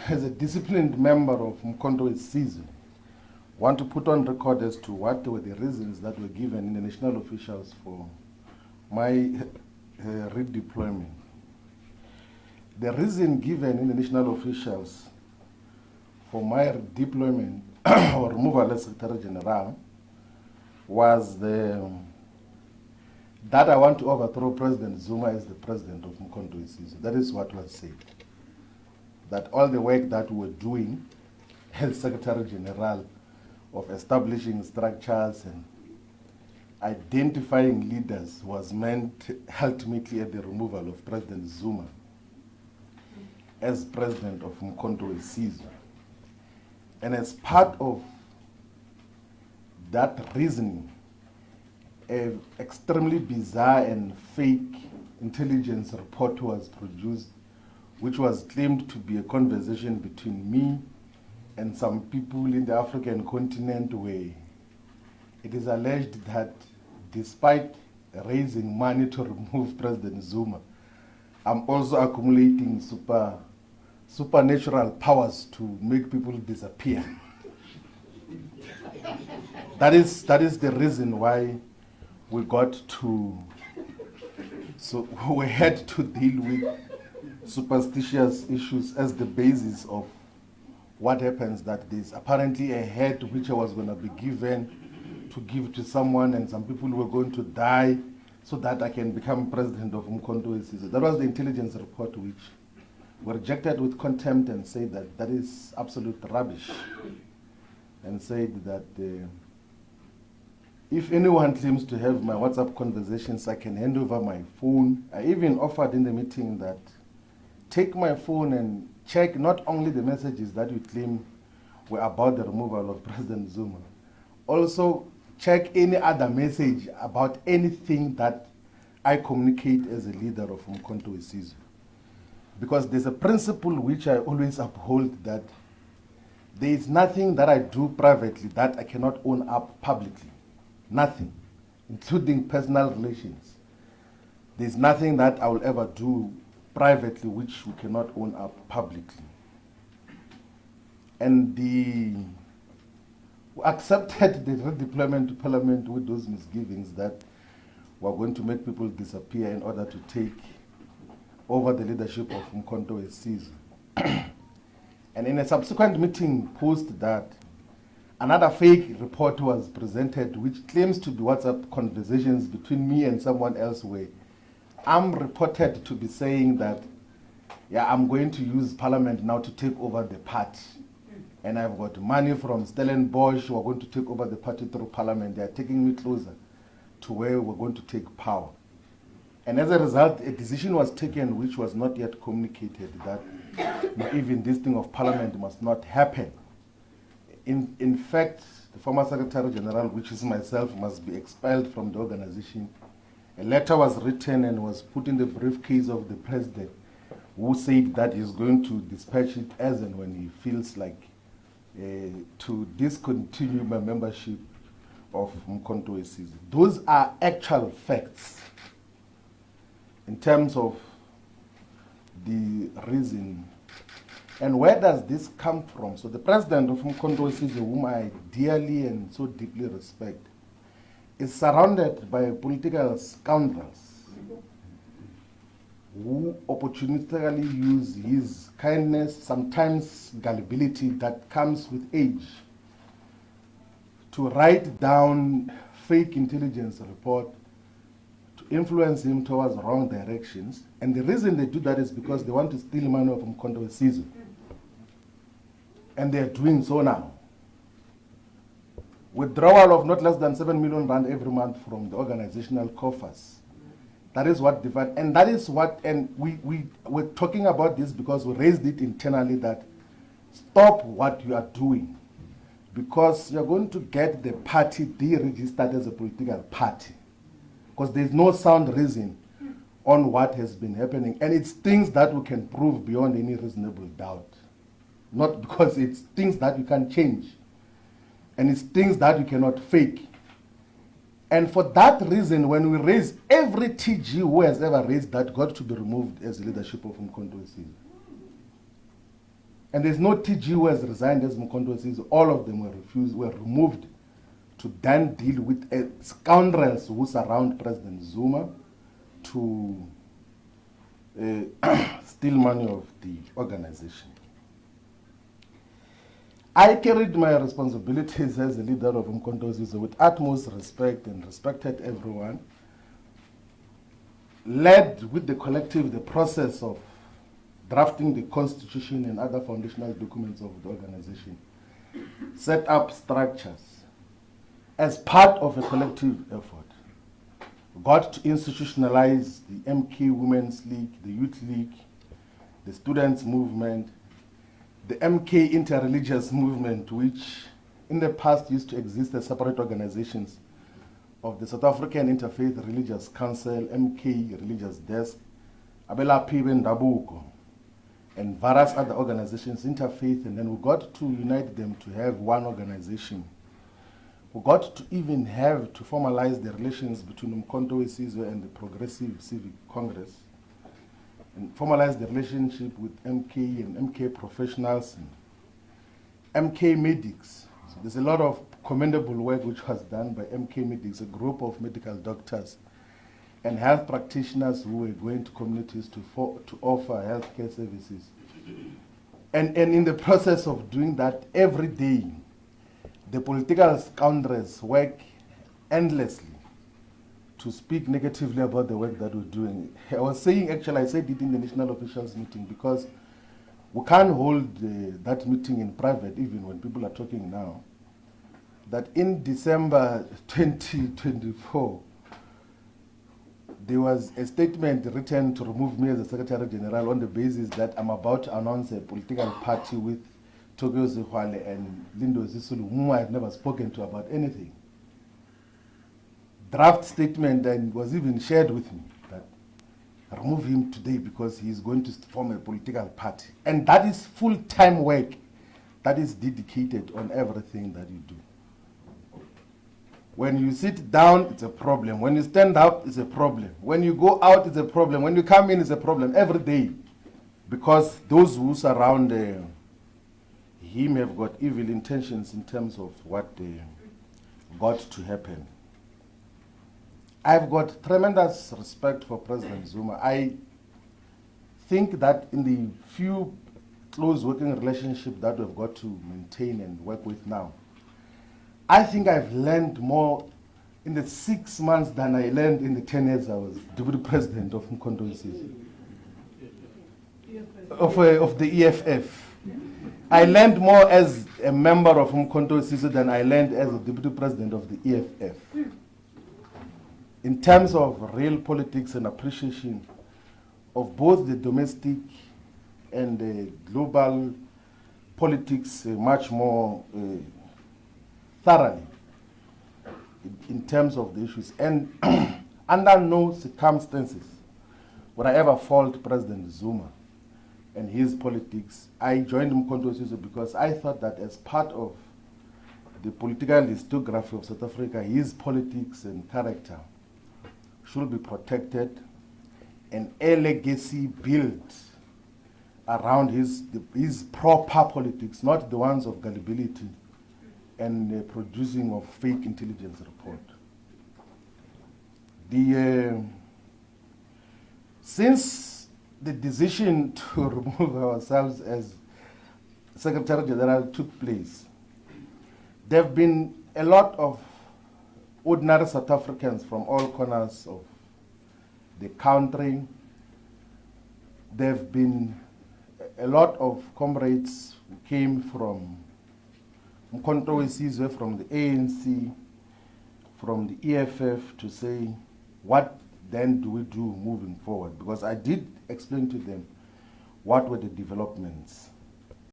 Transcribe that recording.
as a disciplined member of Mkhonto Sizwe, want to put on record as to what were the reasons that were given in the national officials for my redeployment. The reason given in the national officials for my redeployment or removal as Secretary General was that I want to overthrow President Zuma as the president of Mkhonto Sizwe. That is what was said. That all the work that we were doing as Secretary General of establishing structures and identifying leaders was meant ultimately at the removal of President Zuma as president of Mkhonto Sizwe. And as part of that reasoning, an extremely bizarre and fake intelligence report was produced, which was claimed to be a conversation between me and some people in the African continent, where it is alleged that despite raising money to remove President Zuma, I'm also accumulating supernatural powers to make people disappear. That is the reason why we got to, so we had to deal with superstitious issues as the basis of what happens, that there's apparently a head which I was going to be given to give to someone, and some people were going to die so that I can become president of Mkhonto Sizwe. That was the intelligence report, which were rejected with contempt and said that that is absolute rubbish, and said that if anyone claims to have my WhatsApp conversations, I can hand over my phone. I even offered in the meeting that take my phone and check not only the messages that you claim were about the removal of President Zuma, also check any other message about anything that I communicate as a leader of Mkhonto Sizwe. Because there's a principle which I always uphold, that there is nothing that I do privately that I cannot own up publicly. Nothing, including personal relations. There's nothing that I will ever do privately which we cannot own up publicly. And we accepted the redeployment to Parliament with those misgivings that we're going to make people disappear in order to take over the leadership of Mkhonto Sizwe. And in a subsequent meeting post that, another fake report was presented which claims to be WhatsApp conversations between me and someone else, where I'm reported to be saying that, yeah, I'm going to use Parliament now to take over the party. And I've got money from Stellenbosch who are going to take over the party through Parliament. They are taking me closer to where we're going to take power. And as a result, a decision was taken which was not yet communicated, that even this thing of Parliament must not happen. In fact, the former Secretary General, which is myself, must be expelled from the organization. A letter was written and was put in the briefcase of the president, who said that he's going to dispatch it as and when he feels like to discontinue my membership of Mkhonto Sizwe. Those are actual facts in terms of the reason. And where does this come from? So the president of Mkhonto Sizwe, whom I dearly and so deeply respect, is surrounded by political scoundrels who opportunistically use his kindness, sometimes gullibility that comes with age, to write down fake intelligence report to influence him towards wrong directions. And the reason they do that is because they want to steal money from Mkhonto Sizwe. And they are doing so now. Withdrawal of not less than 7 million rand every month from the organizational coffers. That is what divided, and that is what, and we're talking about this because we raised it internally, that stop what you are doing, because you're going to get the party deregistered as a political party, because there's no sound reason on what has been happening, and it's things that we can prove beyond any reasonable doubt, not because it's things that you can change, and it's things that you cannot fake. And for that reason, when we raise, every TG who has ever raised that got to be removed as the leadership of Mkhonto Sizwe. And there's no TG who has resigned as Mkhonto Wesizwe. All of them were removed to then deal with scoundrels who surround President Zuma to steal money of the organization. I carried my responsibilities as a leader of Mkhonto Wesizwe with utmost respect and respected everyone. Led with the collective the process of drafting the constitution and other foundational documents of the organization. Set up structures as part of a collective effort. Got to institutionalize the MK Women's League, the Youth League, the Students' Movement, the MK Interreligious Movement, which in the past used to exist as separate organizations of the South African Interfaith Religious Council, MK Religious Desk, Abelaphi Bendabuko, and various other organizations, interfaith, and then we got to unite them to have one organization. We got to even have to formalize the relations between Mkhonto Wesizwe and the Progressive Civic Congress, and formalize the relationship with MK and MK professionals and MK medics. So there's a lot of commendable work which was done by MK medics, a group of medical doctors and health practitioners who were going to communities to offer healthcare services. And in the process of doing that, every day, the political scoundrels work endlessly to speak negatively about the work that we're doing. I was saying, actually, I said it in the national officials meeting, because we can't hold that meeting in private, even when people are talking now, that in December 2024, there was a statement written to remove me as the Secretary General on the basis that I'm about to announce a political party with Tokyo Zihwale and Lindo Zisulu, whom I have never spoken to about anything. Draft statement and was even shared with me that remove him today because he is going to form a political party. And that is full-time work that is dedicated on everything that you do. When you sit down, it's a problem. When you stand up, it's a problem. When you go out, it's a problem. When you come in, it's a problem every day. Because those who surround him have got evil intentions in terms of what got to happen. I've got tremendous respect for President Zuma. I think that in the few close working relationships that we've got to maintain and work with now, I think I've learned more in the 6 months than I learned in the 10 years I was Deputy President of Mkhonto Wesizwe, of the EFF. I learned more as a member of Mkhonto Wesizwe than I learned as a Deputy President of the EFF. In terms of real politics and appreciation of both the domestic and the global politics, much more thoroughly in terms of the issues. And under no circumstances would I ever fault President Zuma and his politics. I joined Mkhonto Wesizwe because I thought that as part of the political historiography of South Africa, his politics and character should be protected and a legacy built around his proper politics, not the ones of gullibility and producing of fake intelligence report. Since the decision to remove ourselves as Secretary General took place, there have been a lot of ordinary South Africans from all corners of the country. There have been a lot of comrades who came from Mkhonto Wesizwe, from the ANC, from the EFF, to say, what then do we do moving forward? Because I did explain to them what were the developments